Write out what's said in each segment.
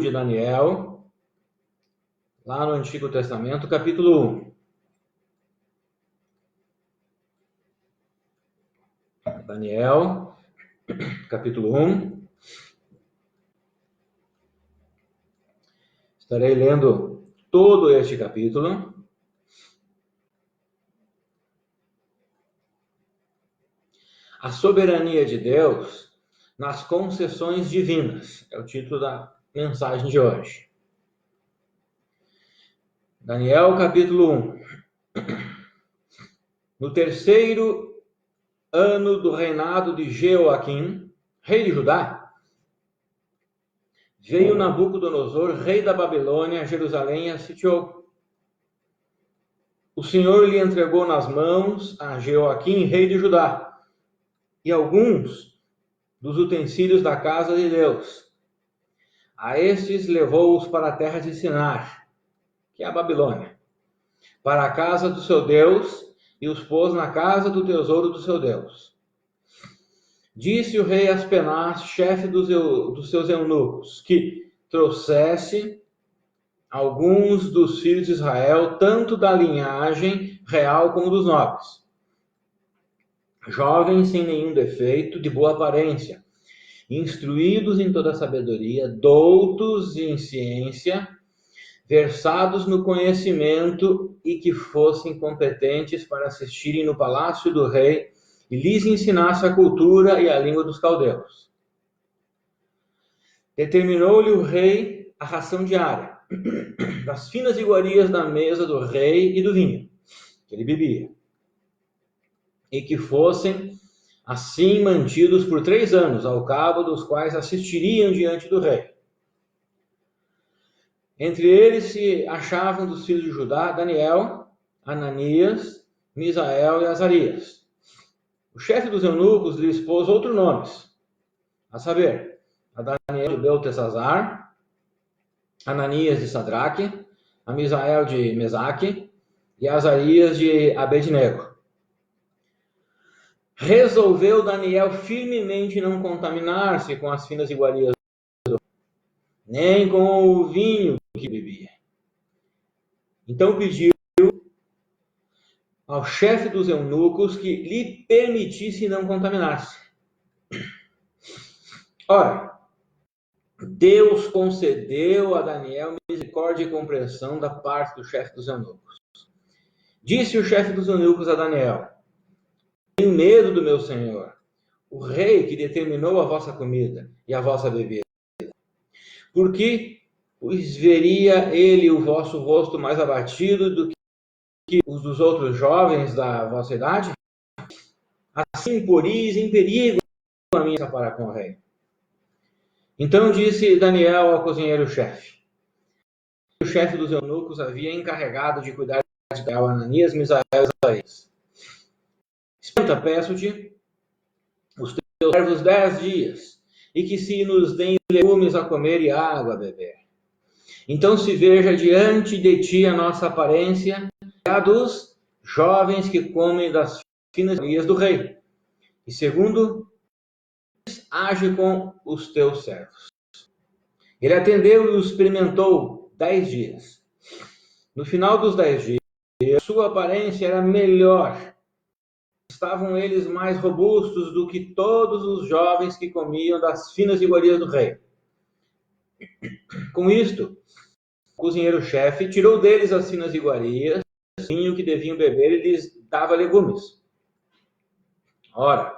de Daniel, lá no Antigo Testamento, capítulo 1. Daniel, capítulo 1. Estarei lendo todo este capítulo. A soberania de Deus nas concessões divinas é o título da mensagem de hoje. Daniel, capítulo 1. No terceiro ano do reinado de Jeoaquim, rei de Judá, veio Nabucodonosor, rei da Babilônia, a Jerusalém e a sitiou. O Senhor lhe entregou nas mãos a Jeoaquim, rei de Judá, e alguns dos utensílios da casa de Deus. A estes levou-os para a terra de Sinar, que é a Babilônia, para a casa do seu Deus, e os pôs na casa do tesouro do seu Deus. Disse o rei Aspenaz, chefe dos seus eunucos, que trouxesse alguns dos filhos de Israel, tanto da linhagem real como dos nobres, jovens sem nenhum defeito, de boa aparência, instruídos em toda sabedoria, doutos em ciência, versados no conhecimento, e que fossem competentes para assistirem no palácio do rei e lhes ensinasse a cultura e a língua dos caldeus. Determinou-lhe o rei a ração diária das finas iguarias da mesa do rei e do vinho que ele bebia, e que fossem assim mantidos por 3 anos, ao cabo dos quais assistiriam diante do rei. Entre eles se achavam dos filhos de Judá Daniel, Ananias, Misael e Azarias. O chefe dos eunucos lhes pôs outros nomes, a saber, a Daniel de Beltesazar, Ananias de Sadraque, a Misael de Mesaque e Azarias de Abednego. Resolveu Daniel firmemente não contaminar-se com as finas iguarias, nem com o vinho que bebia. Então pediu ao chefe dos eunucos que lhe permitisse não contaminar-se. Ora, Deus concedeu a Daniel misericórdia e compreensão da parte do chefe dos eunucos. Disse o chefe dos eunucos a Daniel: tenho medo do meu senhor, o rei que determinou a vossa comida e a vossa bebida. Porque pois veria ele o vosso rosto mais abatido do que os dos outros jovens da vossa idade? Assim poris em perigo a minha para com o rei. Então disse Daniel ao cozinheiro-chefe. O chefe dos eunucos havia encarregado de cuidar de Daniel, Ananias, Misael e Azarias. Espanta, peço-te, os teus servos 10 dias, e que se nos deem legumes a comer e água a beber. Então se veja diante de ti a nossa aparência, a dos jovens que comem das finas iguarias do rei. E segundo, age com os teus servos. Ele atendeu e os experimentou 10 dias. No final dos 10 dias, sua aparência era melhor. Estavam eles mais robustos do que todos os jovens que comiam das finas iguarias do rei. Com isto, o cozinheiro-chefe tirou deles as finas iguarias, o vinho que deviam beber, e lhes dava legumes. Ora,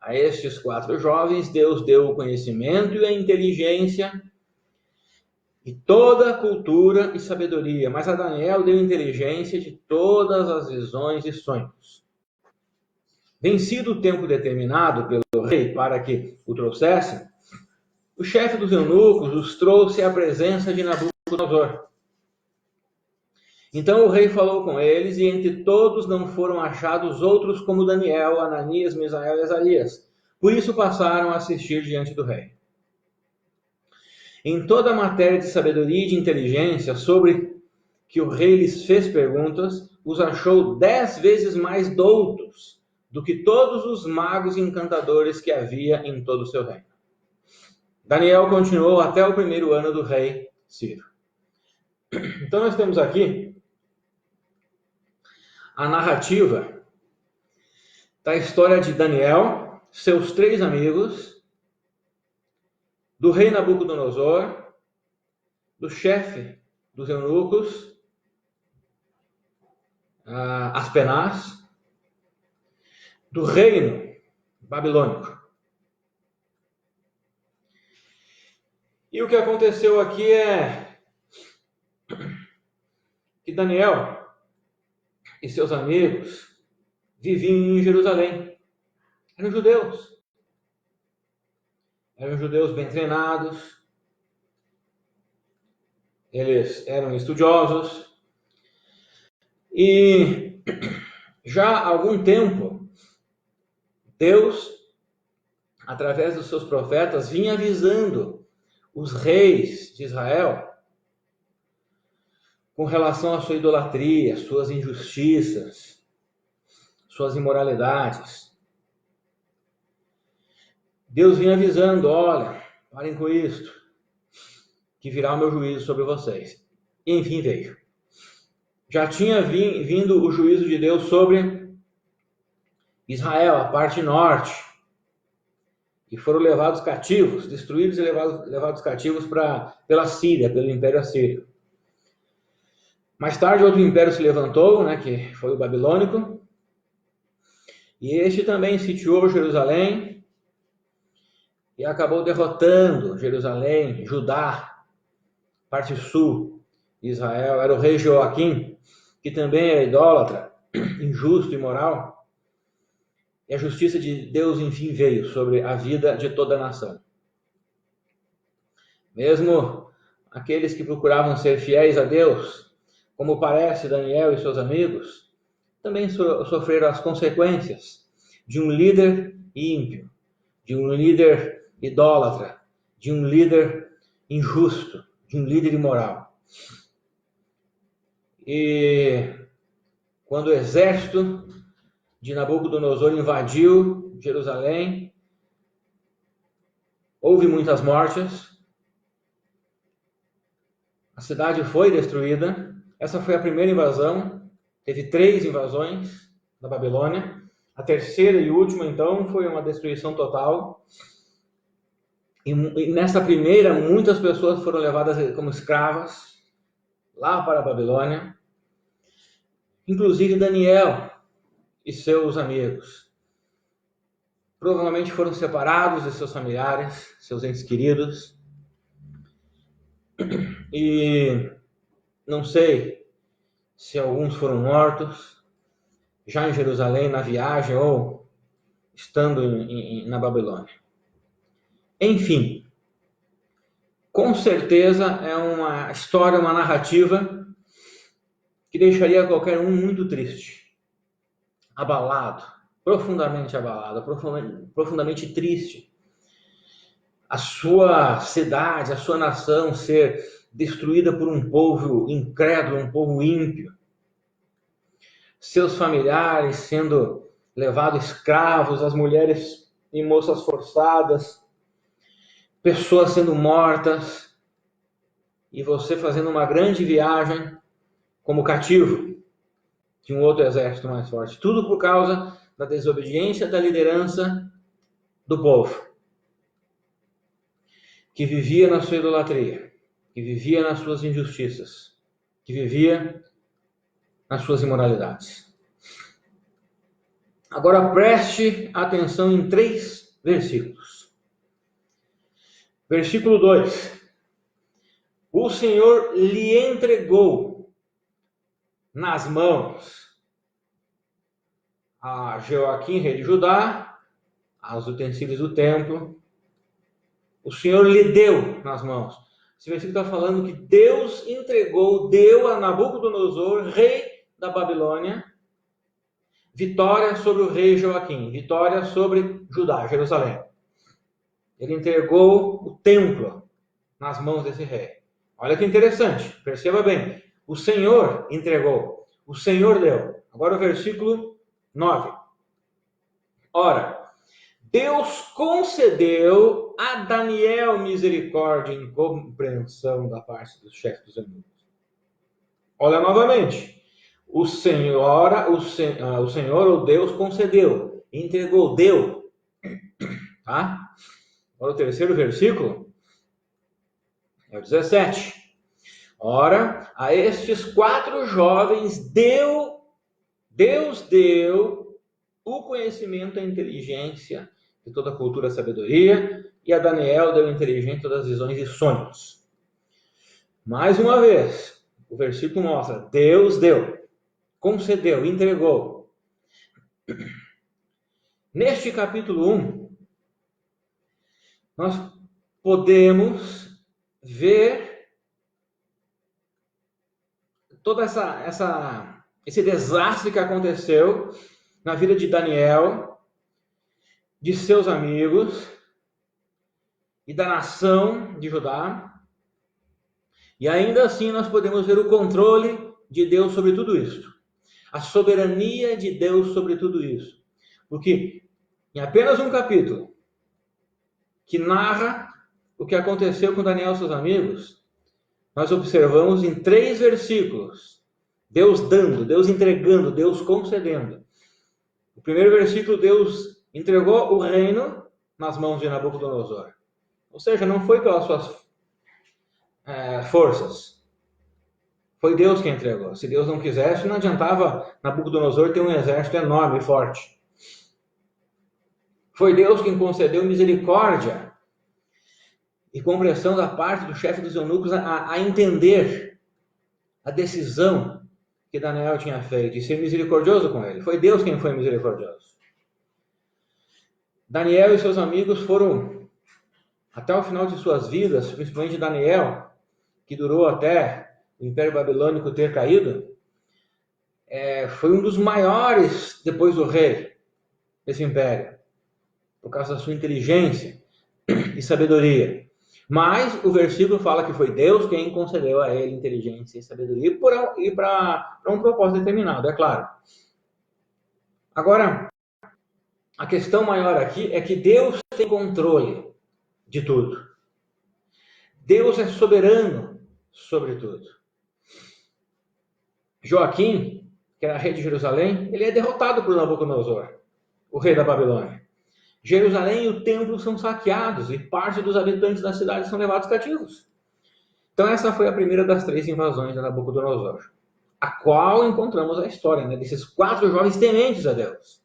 a estes 4 jovens, Deus deu o conhecimento e a inteligência e toda a cultura e sabedoria, mas a Daniel deu inteligência de todas as visões e sonhos. Vencido o tempo determinado pelo rei para que o trouxessem, o chefe dos eunucos os trouxe à presença de Nabucodonosor. Então o rei falou com eles, e entre todos não foram achados outros como Daniel, Ananias, Misael e Azarias. Por isso passaram a assistir diante do rei. Em toda a matéria de sabedoria e de inteligência sobre que o rei lhes fez perguntas, os achou 10 vezes mais doutos do que todos os magos e encantadores que havia em todo o seu reino. Daniel continuou até o primeiro ano do rei Ciro. Então nós temos aqui a narrativa da história de Daniel, seus 3 amigos, do rei Nabucodonosor, do chefe dos eunucos, Aspenaz, do reino babilônico. E o que aconteceu aqui é que Daniel e seus amigos viviam em Jerusalém. Eram judeus. Eram judeus bem treinados. Eles eram estudiosos. E já há algum tempo, Deus, através dos seus profetas, vinha avisando os reis de Israel com relação à sua idolatria, suas injustiças, suas imoralidades. Deus vinha avisando, olha, parem com isto, que virá o meu juízo sobre vocês. E enfim veio. Já tinha vindo o juízo de Deus sobre Israel, a parte norte, e foram levados cativos, destruídos e levados cativos pela Síria, pelo Império Assírio. Mais tarde, outro império se levantou, que foi o babilônico, e este também sitiou Jerusalém e acabou derrotando Jerusalém, Judá, parte sul de Israel. Era o rei Joaquim, que também era idólatra, injusto e imoral. E a justiça de Deus, enfim, veio sobre a vida de toda a nação. Mesmo aqueles que procuravam ser fiéis a Deus, como parece Daniel e seus amigos, também sofreram as consequências de um líder ímpio, de um líder idólatra, de um líder injusto, de um líder imoral. E quando o exército de Nabucodonosor invadiu Jerusalém, houve muitas mortes, a cidade foi destruída. Essa foi a primeira invasão, teve 3 invasões da Babilônia. A terceira e última, então, foi uma destruição total. E nessa primeira, muitas pessoas foram levadas como escravas lá para a Babilônia, inclusive Daniel e seus amigos. Provavelmente foram separados de seus familiares, seus entes queridos. E não sei se alguns foram mortos já em Jerusalém, na viagem, ou estando na Babilônia. Enfim, com certeza é uma história, uma narrativa que deixaria qualquer um muito triste, abalado, profundamente triste. A sua cidade, a sua nação ser destruída por um povo incrédulo, um povo ímpio. Seus familiares sendo levados escravos, as mulheres e moças forçadas, pessoas sendo mortas, e você fazendo uma grande viagem como cativo de um outro exército mais forte. Tudo por causa da desobediência da liderança do povo, que vivia na sua idolatria, que vivia nas suas injustiças, que vivia nas suas imoralidades. Agora preste atenção em 3 versículos. Versículo 2. O Senhor lhe entregou nas mãos a Joaquim, rei de Judá, aos utensílios do templo. O Senhor lhe deu nas mãos. Esse versículo está falando que Deus deu a Nabucodonosor, rei da Babilônia, vitória sobre o rei Joaquim, vitória sobre Judá, Jerusalém. Ele entregou o templo nas mãos desse rei. Olha que interessante, perceba bem. O Senhor entregou, o Senhor deu. Agora o versículo 9. Ora, Deus concedeu a Daniel misericórdia e compreensão da parte dos chefes dos eunucos. Olha novamente. O Senhor, ou Deus, concedeu, entregou, deu. Tá? Olha o terceiro versículo. É o 17. Ora, a estes 4 jovens Deus deu o conhecimento, a inteligência de toda a cultura, a sabedoria, e a Daniel deu inteligência de todas as visões e sonhos. Mais uma vez, o versículo mostra, Deus deu, concedeu, entregou. Neste capítulo 1, nós podemos ver todo esse desastre que aconteceu na vida de Daniel, de seus amigos e da nação de Judá. E ainda assim nós podemos ver o controle de Deus sobre tudo isso. A soberania de Deus sobre tudo isso. Porque em apenas um capítulo que narra o que aconteceu com Daniel e seus amigos, nós observamos em 3 versículos Deus dando, Deus entregando, Deus concedendo. O primeiro versículo, Deus entregou o reino nas mãos de Nabucodonosor. Ou seja, não foi pelas suas forças. Foi Deus quem entregou. Se Deus não quisesse, não adiantava Nabucodonosor ter um exército enorme e forte. Foi Deus quem concedeu misericórdia e compreensão da parte do chefe dos eunucos a entender a decisão que Daniel tinha feito e ser misericordioso com ele. Foi Deus quem foi misericordioso. Daniel e seus amigos foram, até o final de suas vidas, principalmente Daniel, que durou até o Império Babilônico ter caído, foi um dos maiores depois do rei desse império, por causa da sua inteligência e sabedoria. Mas o versículo fala que foi Deus quem concedeu a ele inteligência e sabedoria e para um propósito determinado, é claro. Agora, a questão maior aqui é que Deus tem controle de tudo. Deus é soberano sobre tudo. Joaquim, que era rei de Jerusalém, ele é derrotado por Nabucodonosor, o rei da Babilônia. Jerusalém e o templo são saqueados e parte dos habitantes da cidade são levados cativos. Então essa foi a primeira das 3 invasões de Nabucodonosor, a qual encontramos a história, desses 4 jovens tementes a Deus.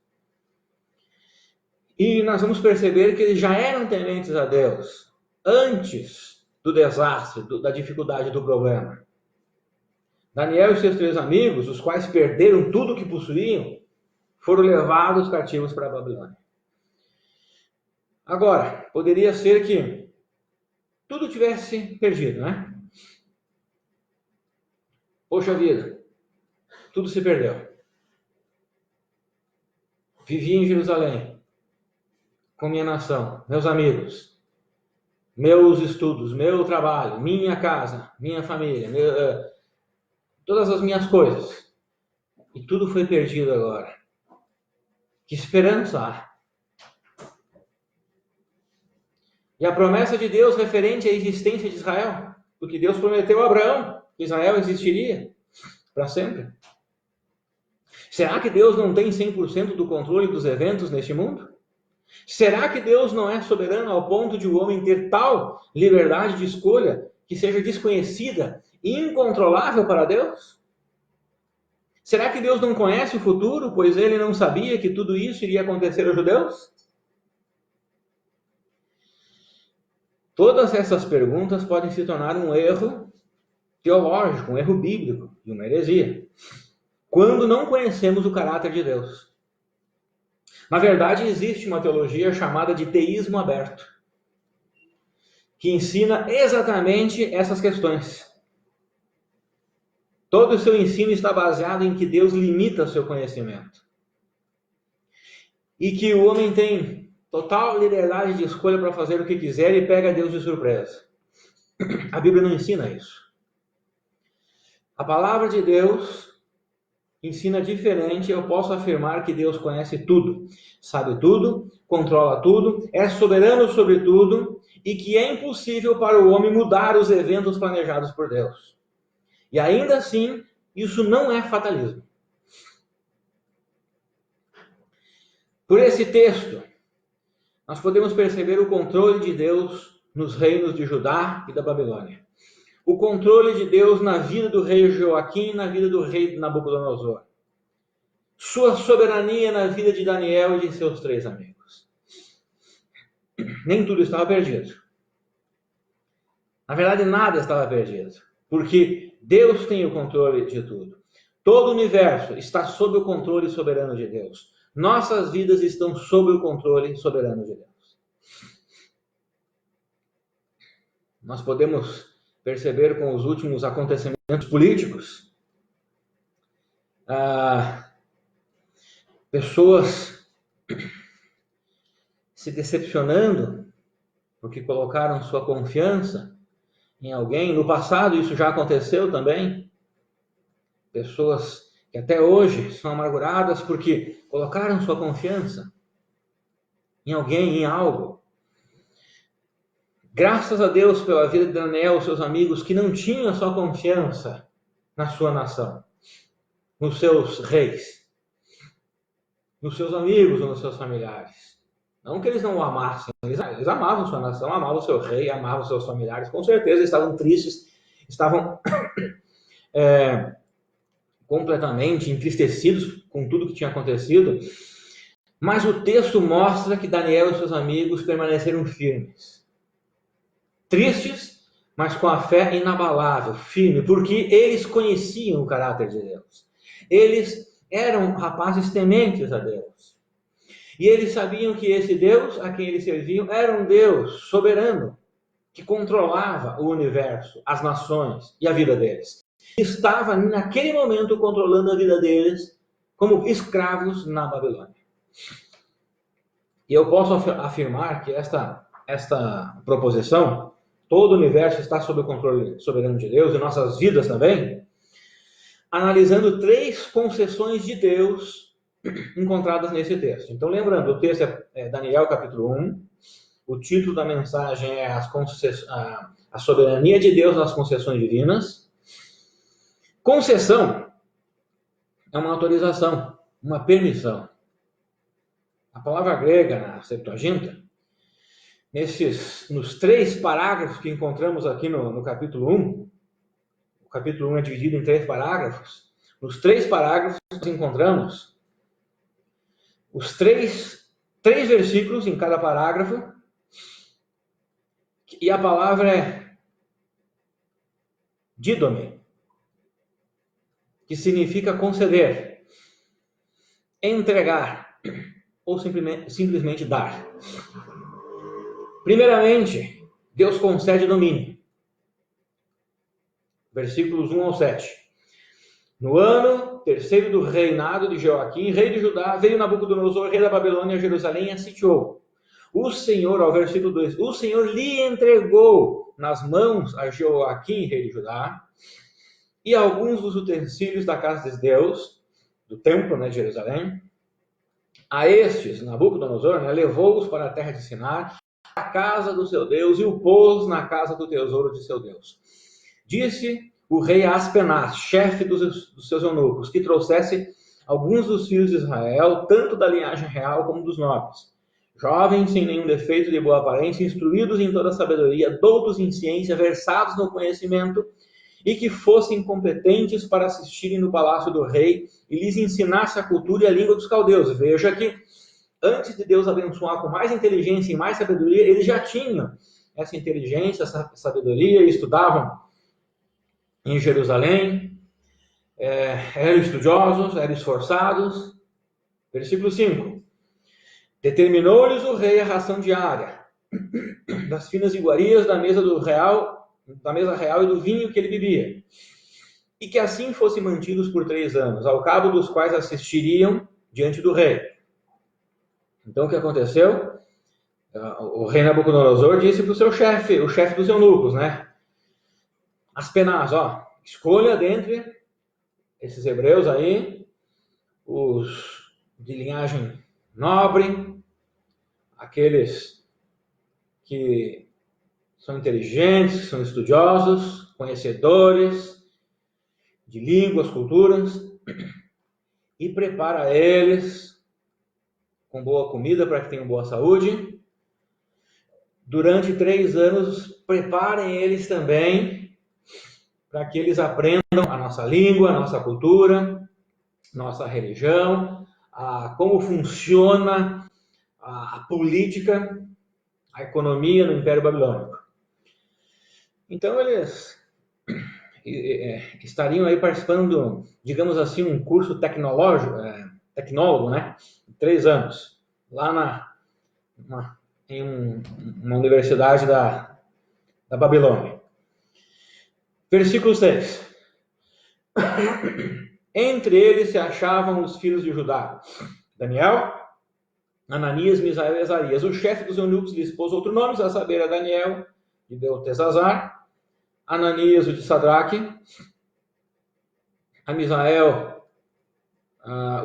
E nós vamos perceber que eles já eram tementes a Deus antes do desastre, da dificuldade do problema. Daniel e seus 3 amigos, os quais perderam tudo o que possuíam, foram levados cativos para a Babilônia. Agora, poderia ser que tudo tivesse perdido, né? Poxa vida, tudo se perdeu. Vivi em Jerusalém, com minha nação, meus amigos, meus estudos, meu trabalho, minha casa, minha família, todas as minhas coisas. E tudo foi perdido agora. Que esperança há? E a promessa de Deus referente à existência de Israel, porque Deus prometeu a Abraão que Israel existiria para sempre. Será que Deus não tem 100% do controle dos eventos neste mundo? Será que Deus não é soberano ao ponto de o homem ter tal liberdade de escolha que seja desconhecida e incontrolável para Deus? Será que Deus não conhece o futuro, pois ele não sabia que tudo isso iria acontecer aos judeus? Todas essas perguntas podem se tornar um erro teológico, um erro bíblico e uma heresia, quando não conhecemos o caráter de Deus. Na verdade, existe uma teologia chamada de teísmo aberto, que ensina exatamente essas questões. Todo o seu ensino está baseado em que Deus limita o seu conhecimento. E que o homem tem total liberdade de escolha para fazer o que quiser e pega Deus de surpresa. A Bíblia não ensina isso. A palavra de Deus ensina diferente, eu posso afirmar que Deus conhece tudo, sabe tudo, controla tudo, é soberano sobre tudo e que é impossível para o homem mudar os eventos planejados por Deus. E ainda assim, isso não é fatalismo. Por esse texto, nós podemos perceber o controle de Deus nos reinos de Judá e da Babilônia. O controle de Deus na vida do rei Joaquim e na vida do rei Nabucodonosor. Sua soberania na vida de Daniel e de seus 3 amigos. Nem tudo estava perdido. Na verdade, nada estava perdido. Porque Deus tem o controle de tudo. Todo o universo está sob o controle soberano de Deus. Nossas vidas estão sob o controle soberano de Deus. Nós podemos perceber com os últimos acontecimentos políticos, pessoas se decepcionando porque colocaram sua confiança em alguém. No passado isso já aconteceu também. Pessoas que até hoje são amarguradas porque colocaram sua confiança em alguém, em algo. Graças a Deus pela vida de Daniel e seus amigos que não tinham sua confiança na sua nação, nos seus reis, nos seus amigos ou nos seus familiares. Não que eles não o amassem, eles amavam sua nação, amavam seu rei, amavam seus familiares, com certeza estavam tristes, estavam completamente entristecidos com tudo que tinha acontecido, mas o texto mostra que Daniel e seus amigos permaneceram firmes. Tristes, mas com a fé inabalável, firme, porque eles conheciam o caráter de Deus. Eles eram rapazes tementes a Deus. E eles sabiam que esse Deus a quem eles serviam era um Deus soberano, que controlava o universo, as nações e a vida deles. Estava naquele momento controlando a vida deles como escravos na Babilônia. E eu posso afirmar que esta proposição, todo o universo está sob o controle soberano de Deus e nossas vidas também, analisando 3 concessões de Deus encontradas nesse texto. Então, lembrando, o texto é Daniel capítulo 1, o título da mensagem é a soberania de Deus nas concessões divinas. Concessão é uma autorização, uma permissão. A palavra grega na Septuaginta, nos 3 parágrafos que encontramos aqui no capítulo 1, o capítulo 1 é dividido em 3 parágrafos, nos 3 parágrafos nós encontramos os 3 versículos em cada parágrafo, e a palavra é didome, que significa conceder, entregar ou simplesmente dar. Primeiramente, Deus concede domínio. Versículos 1 ao 7. No ano 3º do reinado de Joaquim, rei de Judá, veio Nabucodonosor, rei da Babilônia, a Jerusalém e a sitiou. O Senhor, ao versículo 2, o Senhor lhe entregou nas mãos a Joaquim, rei de Judá, e alguns dos utensílios da casa de Deus, do templo de Jerusalém. A estes, Nabucodonosor, levou-os para a terra de Sinar, a casa do seu Deus, e o pôs na casa do tesouro de seu Deus. Disse o rei a Aspenaz, chefe dos seus eunucos, que trouxesse alguns dos filhos de Israel, tanto da linhagem real como dos nobres, jovens sem nenhum defeito de boa aparência, instruídos em toda a sabedoria, doutos em ciência, versados no conhecimento, e que fossem competentes para assistirem no palácio do rei e lhes ensinasse a cultura e a língua dos caldeus. Veja que antes de Deus abençoar com mais inteligência e mais sabedoria, eles já tinham essa inteligência, essa sabedoria, e estudavam em Jerusalém, eram estudiosos, eram esforçados. Versículo 5. Determinou-lhes o rei a ração diária das finas iguarias da mesa real e do vinho que ele bebia, e que assim fossem mantidos por 3 anos, ao cabo dos quais assistiriam diante do rei. Então, o que aconteceu? O rei Nabucodonosor disse para o seu chefe, o chefe dos eunucos, Aspenaz, escolha dentre esses hebreus aí os de linhagem nobre, aqueles que são inteligentes, que são estudiosos, conhecedores de línguas, culturas, e prepara eles com boa comida para que tenham boa saúde. Durante 3 anos, preparem eles também para que eles aprendam a nossa língua, a nossa cultura, nossa religião, como funciona a política, a economia no Império Babilônico. Então, eles estariam aí participando, digamos assim, um curso tecnólogo, né? 3 anos, lá em uma universidade da Babilônia. Versículo 6. Entre eles se achavam os filhos de Judá: Daniel, Ananias, Misael e Azarias. O chefe dos eunucos lhes pôs outro nome, a saber, a Daniel, de Beltesazar, Ananias, o de Sadraque, a Misael,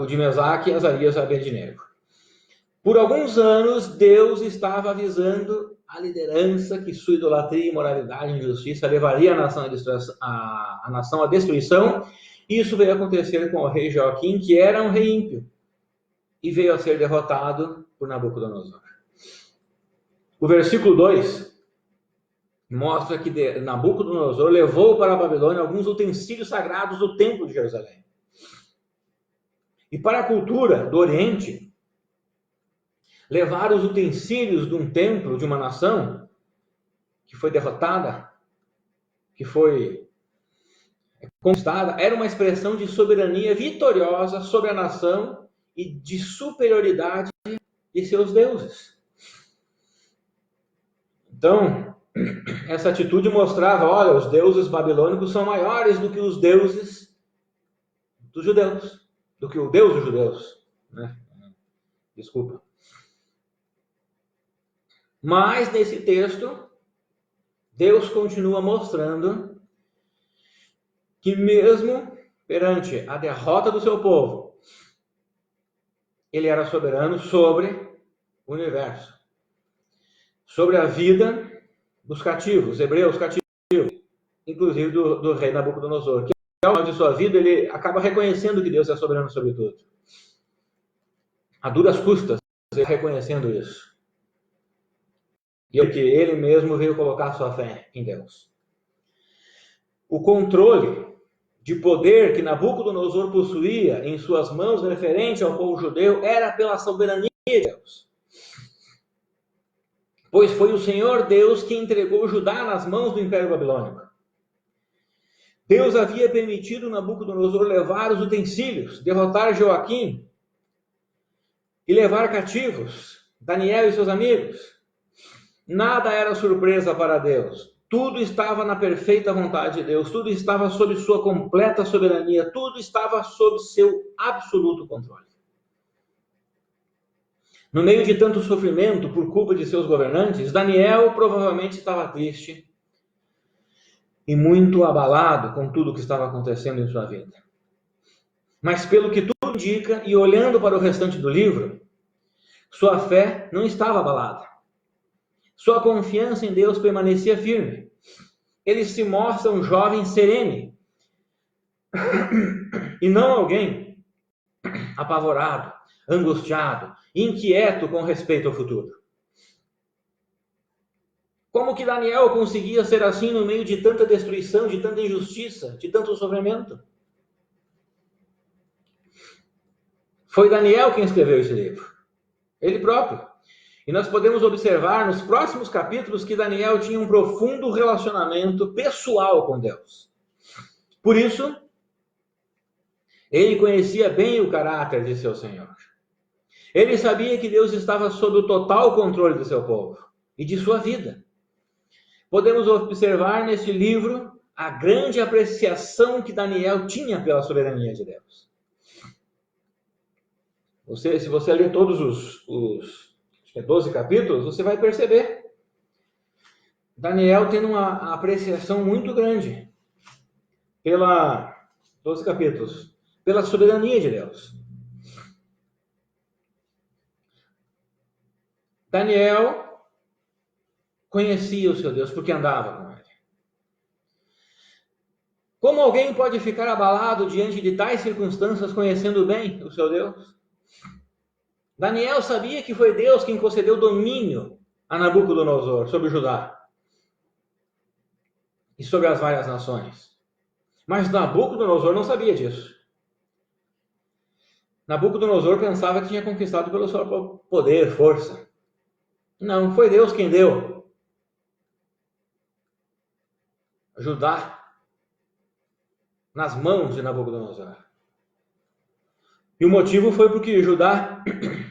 o de Mesaque, e Azarias, a Abednego. Por alguns anos, Deus estava avisando a liderança que sua idolatria, imoralidade e injustiça levaria a nação à destruição. Isso veio acontecer com o rei Joaquim, que era um rei ímpio, e veio a ser derrotado por Nabucodonosor. O versículo 2 mostra que Nabucodonosor levou para a Babilônia alguns utensílios sagrados do templo de Jerusalém. E para a cultura do Oriente, levar os utensílios de um templo, de uma nação que foi derrotada, que foi conquistada, era uma expressão de soberania vitoriosa sobre a nação e de superioridade de seus deuses. Então, essa atitude mostrava, olha, os deuses babilônicos são maiores do que os deuses dos judeus, do que o Deus dos judeus, né? Desculpa. Mas, nesse texto, Deus continua mostrando que mesmo perante a derrota do seu povo, ele era soberano sobre o universo, sobre a vida dos cativos, hebreus cativos, inclusive do rei Nabucodonosor, que ao final de sua vida ele acaba reconhecendo que Deus é soberano sobre tudo. A duras custas, ele reconhecendo isso. E é que ele mesmo veio colocar sua fé em Deus. O controle de poder que Nabucodonosor possuía em suas mãos referente ao povo judeu era pela soberania de Deus. Pois foi o Senhor Deus que entregou Judá nas mãos do Império Babilônico. Deus havia permitido Nabucodonosor levar os utensílios, derrotar Joaquim e levar cativos Daniel e seus amigos. Nada era surpresa para Deus. Tudo estava na perfeita vontade de Deus. Tudo estava sob sua completa soberania. Tudo estava sob seu absoluto controle. No meio de tanto sofrimento por culpa de seus governantes, Daniel provavelmente estava triste e muito abalado com tudo o que estava acontecendo em sua vida. Mas pelo que tudo indica, e olhando para o restante do livro, sua fé não estava abalada. Sua confiança em Deus permanecia firme. Ele se mostra um jovem sereno e não alguém apavorado, angustiado, inquieto com respeito ao futuro. Como que Daniel conseguia ser assim no meio de tanta destruição, de tanta injustiça, de tanto sofrimento? Foi Daniel quem escreveu esse livro. Ele próprio. E nós podemos observar nos próximos capítulos que Daniel tinha um profundo relacionamento pessoal com Deus. Por isso, ele conhecia bem o caráter de seu Senhor. Ele sabia que Deus estava sob o total controle do seu povo e de sua vida. Podemos observar neste livro a grande apreciação que Daniel tinha pela soberania de Deus. Se você ler todos os 12 capítulos, você vai perceber Daniel tendo uma apreciação muito grande 12 capítulos, pela soberania de Deus. Daniel conhecia o seu Deus porque andava com ele. Como alguém pode ficar abalado diante de tais circunstâncias conhecendo bem o seu Deus? Daniel sabia que foi Deus quem concedeu domínio a Nabucodonosor sobre Judá e sobre as várias nações. Mas Nabucodonosor não sabia disso. Nabucodonosor pensava que tinha conquistado pelo seu poder, força. Não, foi Deus quem deu Judá nas mãos de Nabucodonosor. E o motivo foi porque Judá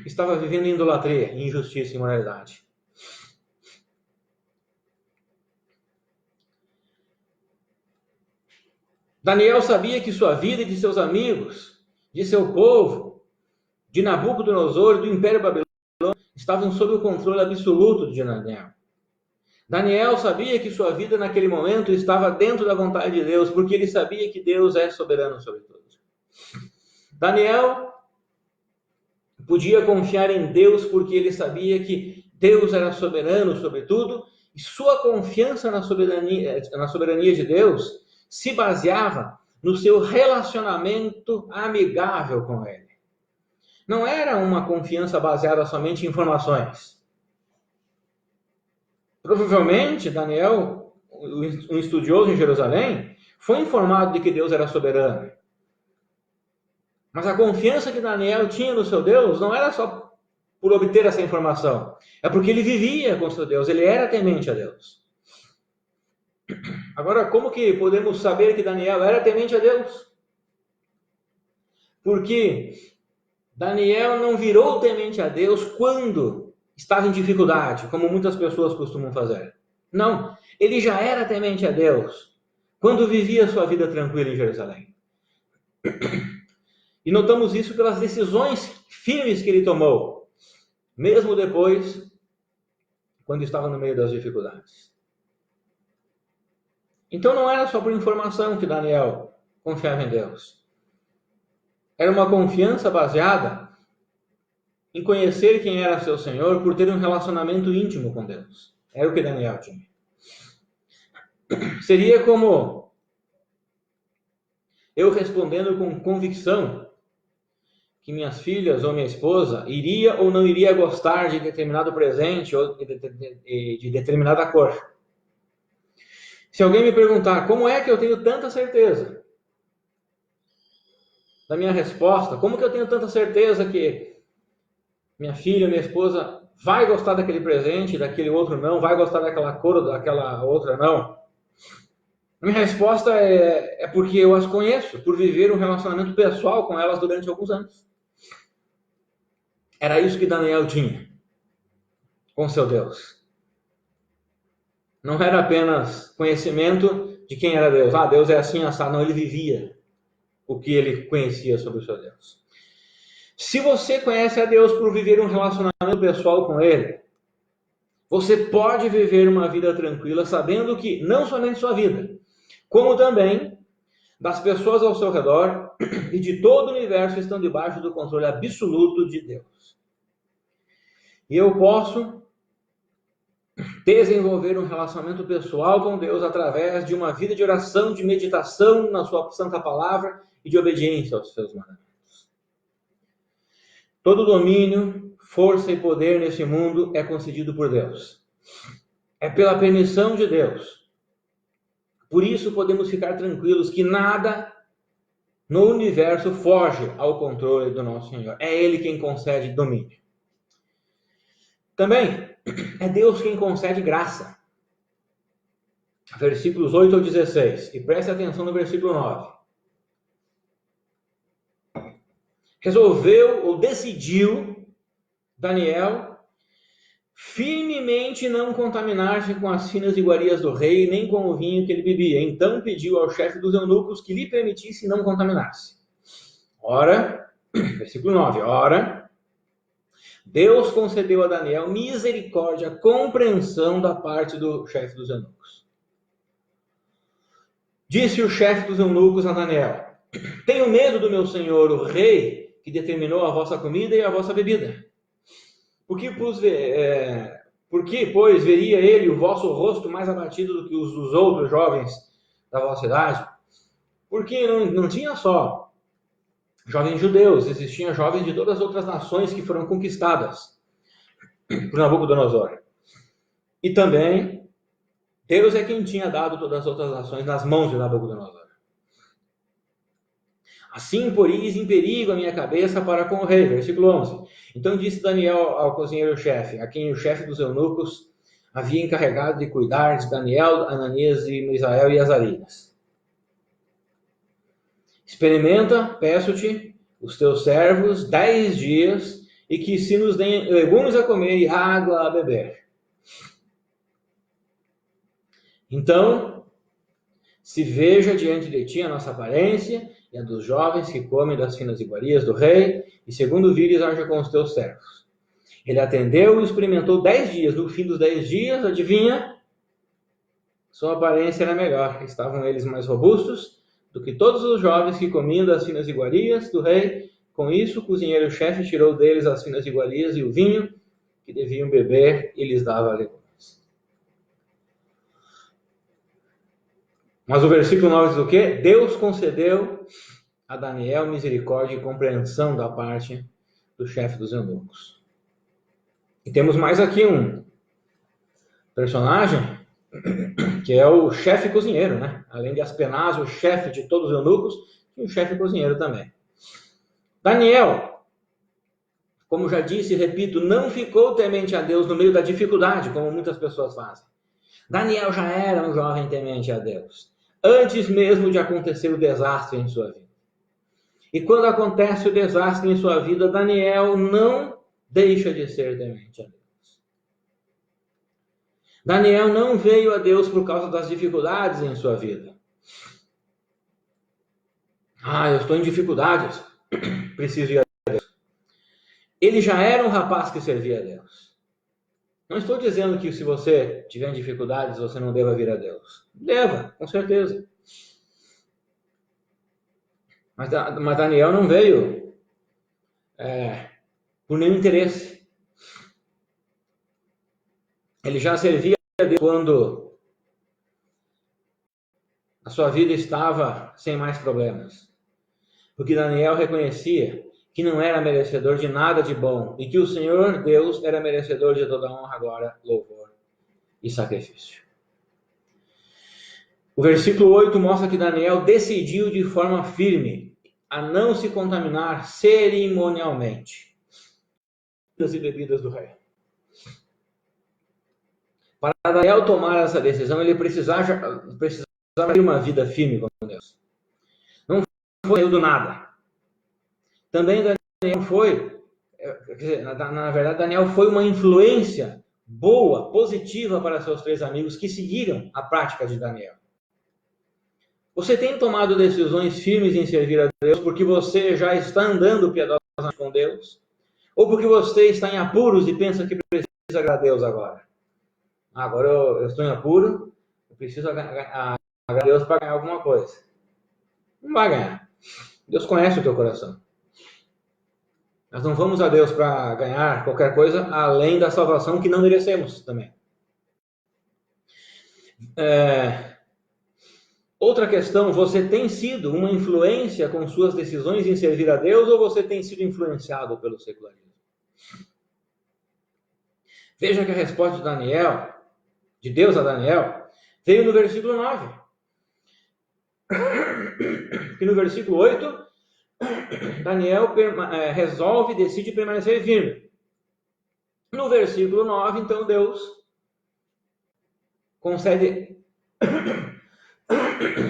estava vivendo em idolatria, injustiça e imoralidade. Daniel sabia que sua vida e de seus amigos, de seu povo, de Nabucodonosor e do Império Babilônico estavam sob o controle absoluto de Daniel. Daniel sabia que sua vida naquele momento estava dentro da vontade de Deus, porque ele sabia que Deus é soberano sobre tudo. Daniel podia confiar em Deus porque ele sabia que Deus era soberano sobre tudo, e sua confiança na soberania de Deus se baseava no seu relacionamento amigável com ele. Não era uma confiança baseada somente em informações. Provavelmente, Daniel, um estudioso em Jerusalém, foi informado de que Deus era soberano. Mas a confiança que Daniel tinha no seu Deus não era só por obter essa informação. É porque ele vivia com seu Deus, ele era temente a Deus. Agora, como que podemos saber que Daniel era temente a Deus? Porque Daniel não virou temente a Deus quando estava em dificuldade, como muitas pessoas costumam fazer. Não, ele já era temente a Deus quando vivia sua vida tranquila em Jerusalém. E notamos isso pelas decisões firmes que ele tomou, mesmo depois, quando estava no meio das dificuldades. Então não era só por informação que Daniel confiava em Deus. Era uma confiança baseada em conhecer quem era seu Senhor por ter um relacionamento íntimo com Deus. Era o que Daniel tinha. Seria como eu respondendo com convicção que minhas filhas ou minha esposa iria ou não iria gostar de determinado presente ou de determinada cor. Se alguém me perguntar como é que eu tenho tanta certeza da minha resposta, como que eu tenho tanta certeza que minha filha, minha esposa vai gostar daquele presente, daquele outro não, vai gostar daquela cor ou daquela outra não? A minha resposta é porque eu as conheço, por viver um relacionamento pessoal com elas durante alguns anos. Era isso que Daniel tinha com seu Deus. Não era apenas conhecimento de quem era Deus. Ah, Deus é assim, assado. Não, ele vivia o que ele conhecia sobre o seu Deus. Se você conhece a Deus por viver um relacionamento pessoal com ele, você pode viver uma vida tranquila, sabendo que não somente sua vida, como também das pessoas ao seu redor e de todo o universo estão debaixo do controle absoluto de Deus. E eu posso desenvolver um relacionamento pessoal com Deus através de uma vida de oração, de meditação na sua santa palavra e de obediência aos seus mandamentos. Todo domínio, força e poder nesse mundo é concedido por Deus. É pela permissão de Deus. Por isso podemos ficar tranquilos que nada no universo foge ao controle do nosso Senhor. É Ele quem concede domínio. Também é Deus quem concede graça. Versículos 8 ao 16. E preste atenção no versículo 9. Resolveu ou decidiu Daniel firmemente não contaminar-se com as finas iguarias do rei, nem com o vinho que ele bebia. Então pediu ao chefe dos eunucos que lhe permitisse não contaminar-se. Ora, versículo 9. Ora, Deus concedeu a Daniel misericórdia, compreensão da parte do chefe dos eunucos. Disse o chefe dos eunucos a Daniel: tenho medo do meu senhor, o rei, que determinou a vossa comida e a vossa bebida. Por que, pois, veria ele o vosso rosto mais abatido do que os dos outros jovens da vossa idade? Porque não tinha só jovens judeus, existiam jovens de todas as outras nações que foram conquistadas por Nabucodonosor. E também, Deus é quem tinha dado todas as outras nações nas mãos de Nabucodonosor. Assim poris em perigo a minha cabeça para com o rei. Versículo 11. Então disse Daniel ao cozinheiro-chefe, a quem o chefe dos eunucos havia encarregado de cuidar de Daniel, Ananias, Misael e Azarias. Experimenta, peço-te, os teus servos 10 dias, e que se nos deem legumes a comer e água a beber. Então, se veja diante de ti a nossa aparência e a dos jovens que comem das finas iguarias do rei, e segundo vires, haja com os teus servos. Ele atendeu e experimentou 10 dias. No fim dos 10 dias, adivinha? Sua aparência era melhor. Estavam eles mais robustos do que todos os jovens que comiam das finas iguarias do rei. Com isso, o cozinheiro-chefe tirou deles as finas iguarias e o vinho que deviam beber e lhes dava legumes. Mas o versículo 9 diz o quê? Deus concedeu a Daniel misericórdia e compreensão da parte do chefe dos eunucos. E temos mais aqui um personagem que é o chefe cozinheiro, né? Além de Aspenazio, o chefe de todos os eunucos, e o chefe cozinheiro também. Daniel, como já disse e repito, não ficou temente a Deus no meio da dificuldade, como muitas pessoas fazem. Daniel já era um jovem temente a Deus, antes mesmo de acontecer o desastre em sua vida. E quando acontece o desastre em sua vida, Daniel não deixa de ser temente a Deus. Daniel não veio a Deus por causa das dificuldades em sua vida. Eu estou em dificuldades, preciso ir a Deus. Ele já era um rapaz que servia a Deus. Não estou dizendo que se você tiver dificuldades, você não deva vir a Deus. Deva, com certeza. Mas Daniel não veio por nenhum interesse. Ele já servia a Deus quando a sua vida estava sem mais problemas. Porque Daniel reconhecia que não era merecedor de nada de bom e que o Senhor Deus era merecedor de toda honra, glória, louvor e sacrifício. O versículo 8 mostra que Daniel decidiu de forma firme a não se contaminar cerimonialmente das bebidas do rei. Para Daniel tomar essa decisão, ele precisava ter uma vida firme com Deus. Não foi do nada. Também Daniel foi, na verdade, Daniel foi uma influência boa, positiva para seus 3 amigos que seguiram a prática de Daniel. Você tem tomado decisões firmes em servir a Deus porque você já está andando piedosamente com Deus? Ou porque você está em apuros e pensa que precisa agradar a Deus agora? Agora eu estou em apuro, eu preciso agradar a Deus para ganhar alguma coisa. Não vai ganhar. Deus conhece o teu coração. Nós não vamos a Deus para ganhar qualquer coisa além da salvação que não merecemos também. Outra questão, você tem sido uma influência com suas decisões em servir a Deus ou você tem sido influenciado pelo secularismo? Veja que a resposta de Deus a Daniel, veio no versículo 9. E no versículo 8, Daniel decide permanecer firme. No versículo 9, então, Deus concede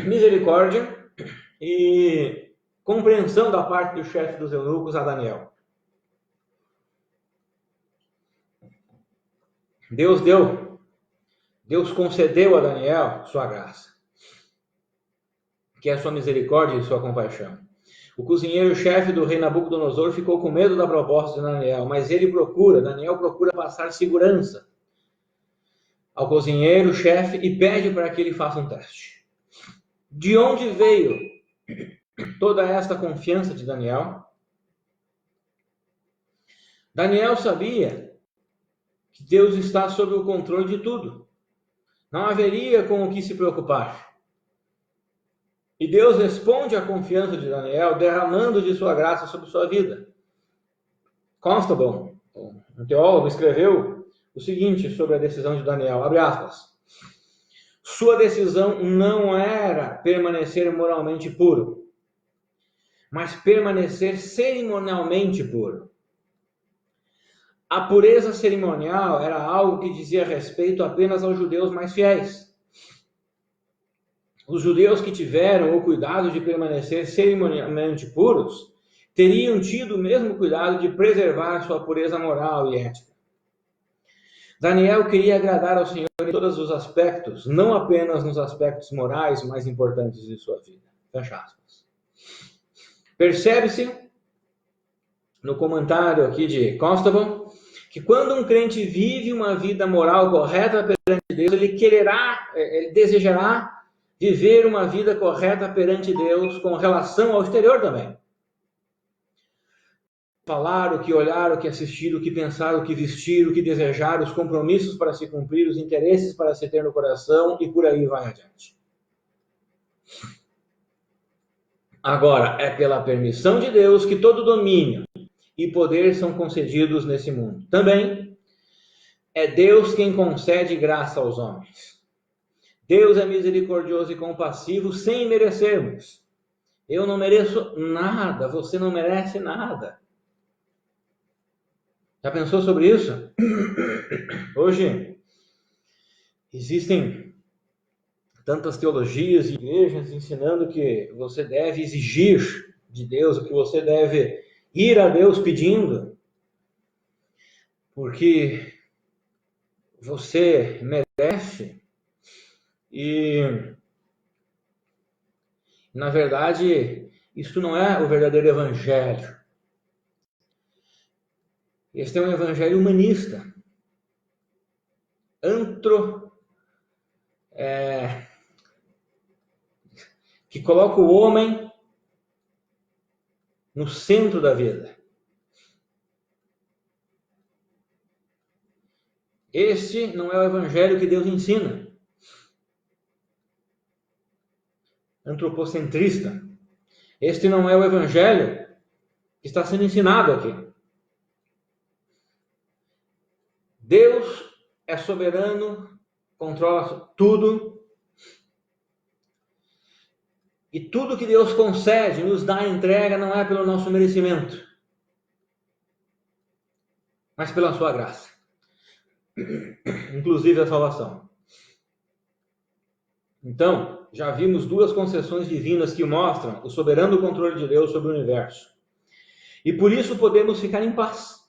misericórdia e compreensão da parte do chefe dos eunucos a Daniel. Deus concedeu a Daniel sua graça, que é a sua misericórdia e sua compaixão. O cozinheiro-chefe do rei Nabucodonosor ficou com medo da proposta de Daniel, mas Daniel procura passar segurança ao cozinheiro-chefe e pede para que ele faça um teste. De onde veio toda esta confiança de Daniel? Daniel sabia que Deus está sob o controle de tudo. Não haveria com o que se preocupar. E Deus responde à confiança de Daniel, derramando de sua graça sobre sua vida. Constable, um teólogo, escreveu o seguinte sobre a decisão de Daniel, abre aspas. Sua decisão não era permanecer moralmente puro, mas permanecer cerimonialmente puro. A pureza cerimonial era algo que dizia respeito apenas aos judeus mais fiéis. Os judeus que tiveram o cuidado de permanecer cerimonialmente puros teriam tido o mesmo cuidado de preservar sua pureza moral e ética. Daniel queria agradar ao Senhor em todos os aspectos, não apenas nos aspectos morais mais importantes de sua vida. Fecha aspas. Percebe-se, no comentário aqui de Constable, que quando um crente vive uma vida moral correta perante Deus, ele desejará viver uma vida correta perante Deus com relação ao exterior também. Falar, o que olhar, o que assistir, o que pensar, o que vestir, o que desejar, os compromissos para se cumprir, os interesses para se ter no coração e por aí vai adiante. Agora, é pela permissão de Deus que todo domínio e poder são concedidos nesse mundo. Também é Deus quem concede graça aos homens. Deus é misericordioso e compassivo sem merecermos. Eu não mereço nada, você não merece nada. Já pensou sobre isso? Hoje existem tantas teologias e igrejas ensinando que você deve exigir de Deus, o que você deve ir a Deus pedindo, porque você merece. E, na verdade, isso não é o verdadeiro evangelho. Este é um evangelho humanista, que coloca o homem no centro da vida. Este não é o evangelho que Deus ensina. Antropocentrista. Este não é o evangelho que está sendo ensinado aqui. Deus é soberano, controla tudo. E tudo que Deus concede, nos dá a entrega, não é pelo nosso merecimento, mas pela sua graça. Inclusive a salvação. Então, já vimos duas concessões divinas que mostram o soberano controle de Deus sobre o universo. E por isso podemos ficar em paz.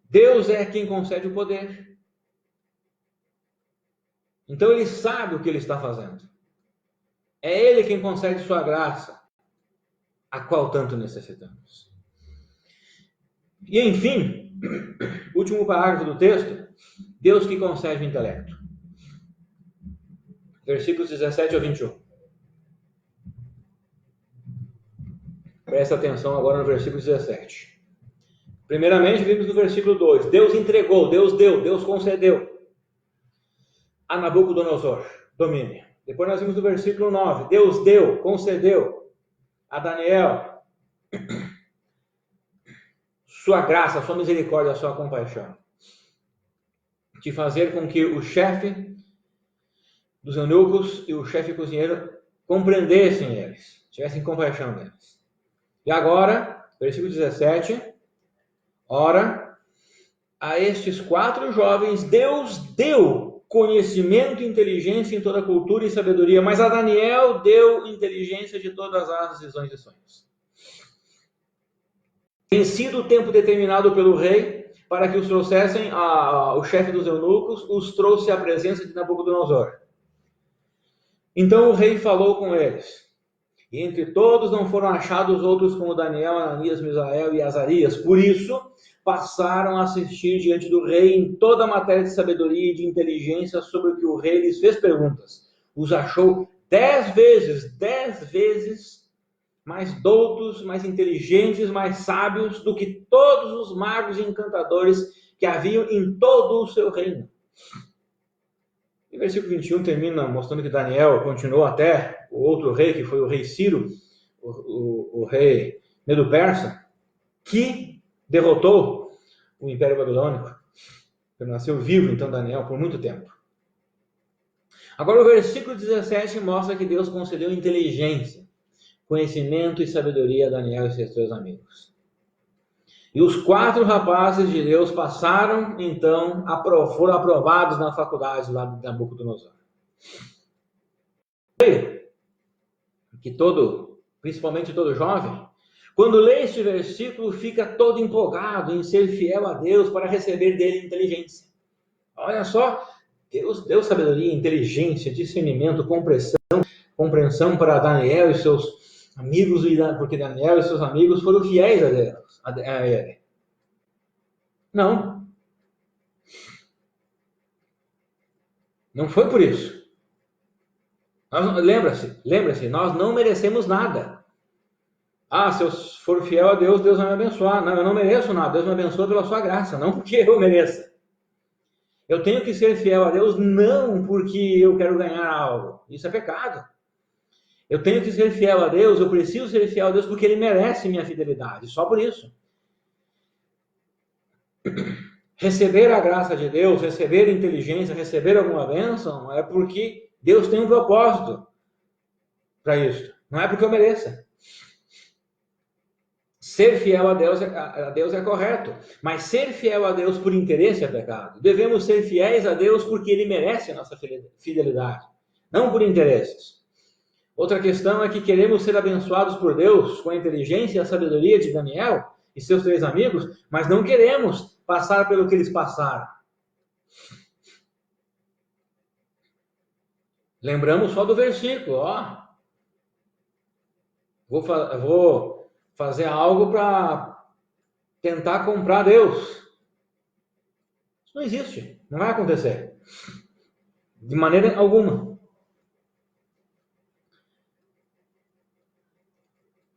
Deus é quem concede o poder. Então ele sabe o que ele está fazendo. É ele quem concede sua graça, a qual tanto necessitamos. E enfim, último parágrafo do texto, Deus que concede o intelecto. Versículos 17 ao 21. Presta atenção agora no versículo 17. Primeiramente, vimos no versículo 2. Deus entregou, Deus deu, Deus concedeu a Nabucodonosor domínio. Depois nós vimos no versículo 9. Deus deu, concedeu a Daniel sua graça, sua misericórdia, sua compaixão. De fazer com que o chefe dos eunucos e o chefe cozinheiro compreendessem eles, tivessem compaixão deles. E agora, versículo 17, ora, a estes 4 jovens Deus deu conhecimento e inteligência em toda cultura e sabedoria, mas a Daniel deu inteligência de todas as visões e sonhos. Tem sido o tempo determinado pelo rei para que os trouxessem, o chefe dos eunucos os trouxe à presença de Nabucodonosor. Então o rei falou com eles, e entre todos não foram achados outros como Daniel, Ananias, Misael e Azarias. Por isso, passaram a assistir diante do rei em toda a matéria de sabedoria e de inteligência sobre o que o rei lhes fez perguntas. Os achou 10 vezes mais doutos, mais inteligentes, mais sábios do que todos os magos e encantadores que haviam em todo o seu reino. E o versículo 21 termina mostrando que Daniel continuou até o outro rei, que foi o rei Ciro, o rei Medo-Persa, que derrotou o Império Babilônico. Ele nasceu vivo, então, Daniel, por muito tempo. Agora, o versículo 17 mostra que Deus concedeu inteligência, conhecimento e sabedoria a Daniel e seus 3 amigos. E os 4 rapazes de Deus passaram, então, foram aprovados na faculdade lá de Nabucodonosor. Que principalmente todo jovem, quando lê este versículo, fica todo empolgado em ser fiel a Deus para receber dele inteligência. Olha só, Deus deu sabedoria, inteligência, discernimento, compreensão para Daniel e seus amigos, porque Daniel e seus amigos foram fiéis a Deus, a ele. Não foi por isso. Lembra-se, nós não merecemos nada. Se eu for fiel a Deus, Deus vai me abençoar. Não, eu não mereço nada. Deus me abençoa pela sua graça, não porque eu mereça. Eu tenho que ser fiel a Deus não porque eu quero ganhar algo. Isso é pecado. Eu tenho que ser fiel a Deus, eu preciso ser fiel a Deus porque Ele merece minha fidelidade. Só por isso. Receber a graça de Deus, receber inteligência, receber alguma bênção, é porque Deus tem um propósito para isso. Não é porque eu mereça. Ser fiel a Deus é correto, mas ser fiel a Deus por interesse é pecado. Devemos ser fiéis a Deus porque Ele merece a nossa fidelidade, não por interesses. Outra questão é que queremos ser abençoados por Deus com a inteligência e a sabedoria de Daniel e seus 3 amigos, mas não queremos passar pelo que eles passaram. Lembramos só do versículo, Vou fazer algo para tentar comprar Deus. Isso não existe, não vai acontecer. De maneira alguma.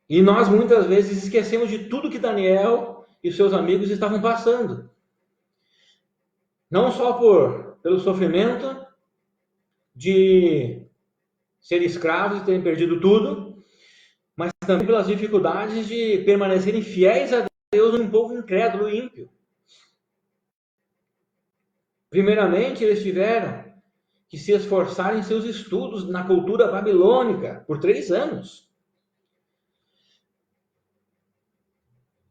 E nós muitas vezes esquecemos de tudo que Daniel e seus amigos estavam passando. Não só pelo sofrimento de ser escravos e terem perdido tudo, mas também pelas dificuldades de permanecerem fiéis a Deus num povo incrédulo e ímpio. Primeiramente, eles tiveram que se esforçar em seus estudos na cultura babilônica por 3 anos.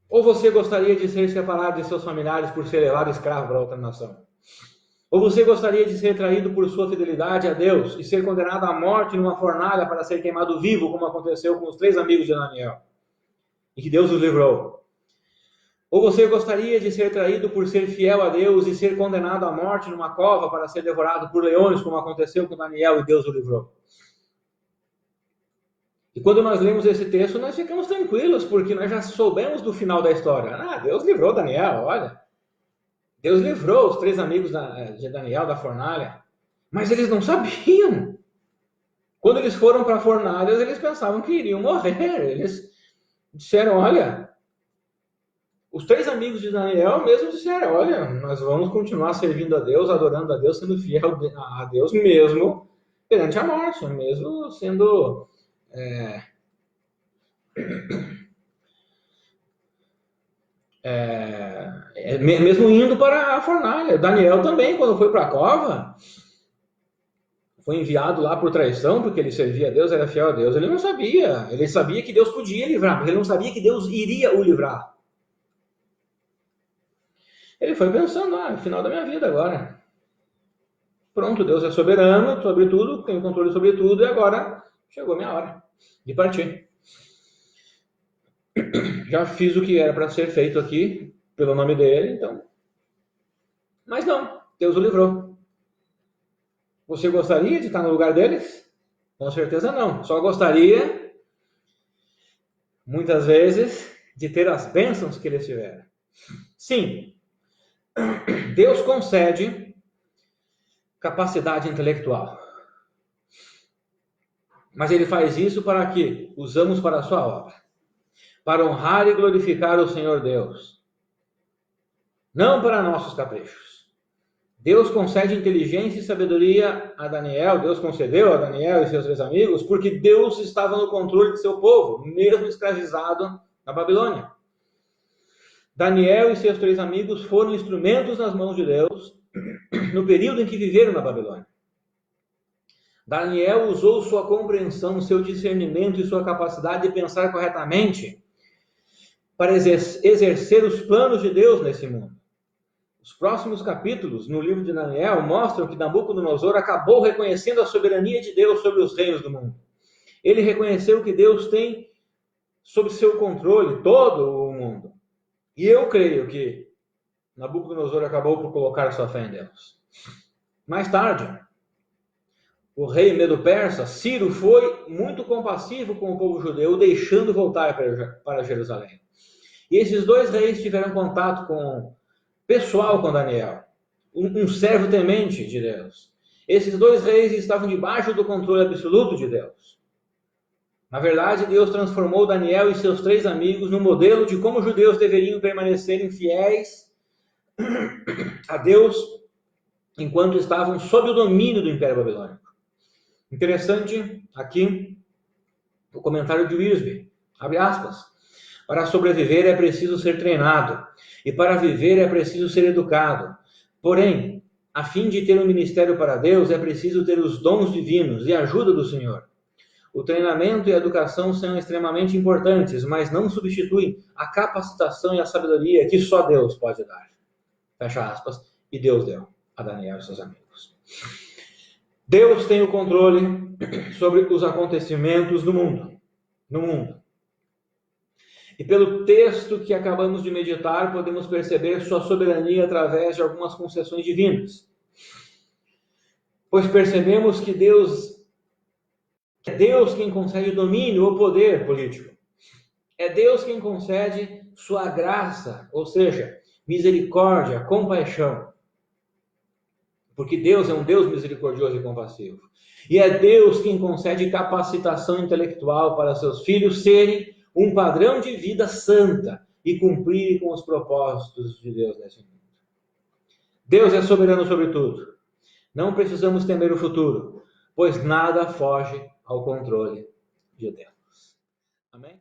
Ou você gostaria de ser separado de seus familiares por ser levado escravo para outra nação? Ou você gostaria de ser traído por sua fidelidade a Deus e ser condenado à morte numa fornalha para ser queimado vivo, como aconteceu com os 3 amigos de Daniel? E que Deus os livrou. Ou você gostaria de ser traído por ser fiel a Deus e ser condenado à morte numa cova para ser devorado por leões, como aconteceu com Daniel e Deus o livrou? E quando nós lemos esse texto, nós ficamos tranquilos, porque nós já soubemos do final da história. Deus livrou Daniel, olha. Deus livrou os 3 amigos de Daniel da fornalha. Mas eles não sabiam. Quando eles foram para a fornalha, eles pensavam que iriam morrer. Eles disseram, olha... Os 3 amigos de Daniel mesmo disseram, olha, nós vamos continuar servindo a Deus, adorando a Deus, sendo fiel a Deus mesmo perante a morte, mesmo sendo... mesmo indo para a fornalha. Daniel também, quando foi para a cova, foi enviado lá por traição, porque ele servia a Deus, era fiel a Deus. Ele não sabia. Ele sabia que Deus podia livrar, mas ele não sabia que Deus iria o livrar. Ele foi pensando, no final da minha vida agora. Pronto, Deus é soberano sobre tudo, tem o controle sobre tudo, e agora chegou a minha hora de partir. Já fiz o que era para ser feito aqui, pelo nome dele, então. Mas não, Deus o livrou. Você gostaria de estar no lugar deles? Com certeza não. Só gostaria, muitas vezes, de ter as bênçãos que eles tiveram. Sim, Deus concede capacidade intelectual. Mas Ele faz isso para que usamos para a sua obra. Para honrar e glorificar o Senhor Deus. não para nossos caprichos. Deus concede inteligência e sabedoria a Daniel, Deus concedeu a Daniel e seus 3 amigos, porque Deus estava no controle de seu povo, mesmo escravizado na Babilônia. Daniel e seus 3 amigos foram instrumentos nas mãos de Deus no período em que viveram na Babilônia. Daniel usou sua compreensão, seu discernimento e sua capacidade de pensar corretamente para exercer os planos de Deus nesse mundo. Os próximos capítulos no livro de Daniel mostram que Nabucodonosor acabou reconhecendo a soberania de Deus sobre os reinos do mundo. Ele reconheceu que Deus tem sob seu controle todo o mundo. E eu creio que Nabucodonosor acabou por colocar sua fé em Deus. Mais tarde, o rei Medo-Persa, Ciro, foi muito compassivo com o povo judeu, deixando voltar para Jerusalém. E esses 2 reis tiveram contato pessoal com Daniel, um servo temente de Deus. Esses 2 reis estavam debaixo do controle absoluto de Deus. Na verdade, Deus transformou Daniel e seus 3 amigos no modelo de como os judeus deveriam permanecerem fiéis a Deus enquanto estavam sob o domínio do Império Babilônico. Interessante aqui o comentário de Wiersbe, abre aspas, para sobreviver é preciso ser treinado, e para viver é preciso ser educado. Porém, a fim de ter um ministério para Deus, é preciso ter os dons divinos e a ajuda do Senhor. O treinamento e a educação são extremamente importantes, mas não substituem a capacitação e a sabedoria que só Deus pode dar. Fecha aspas. E Deus deu a Daniel e seus amigos. Deus tem o controle sobre os acontecimentos no mundo. E pelo texto que acabamos de meditar, podemos perceber sua soberania através de algumas concessões divinas. Pois percebemos que é Deus quem concede domínio ou poder político. É Deus quem concede sua graça, ou seja, misericórdia, compaixão. Porque Deus é um Deus misericordioso e compassivo. E é Deus quem concede capacitação intelectual para seus filhos serem um padrão de vida santa e cumprirem com os propósitos de Deus nesse mundo. Deus é soberano sobre tudo. Não precisamos temer o futuro, pois nada foge ao controle de Deus. Amém?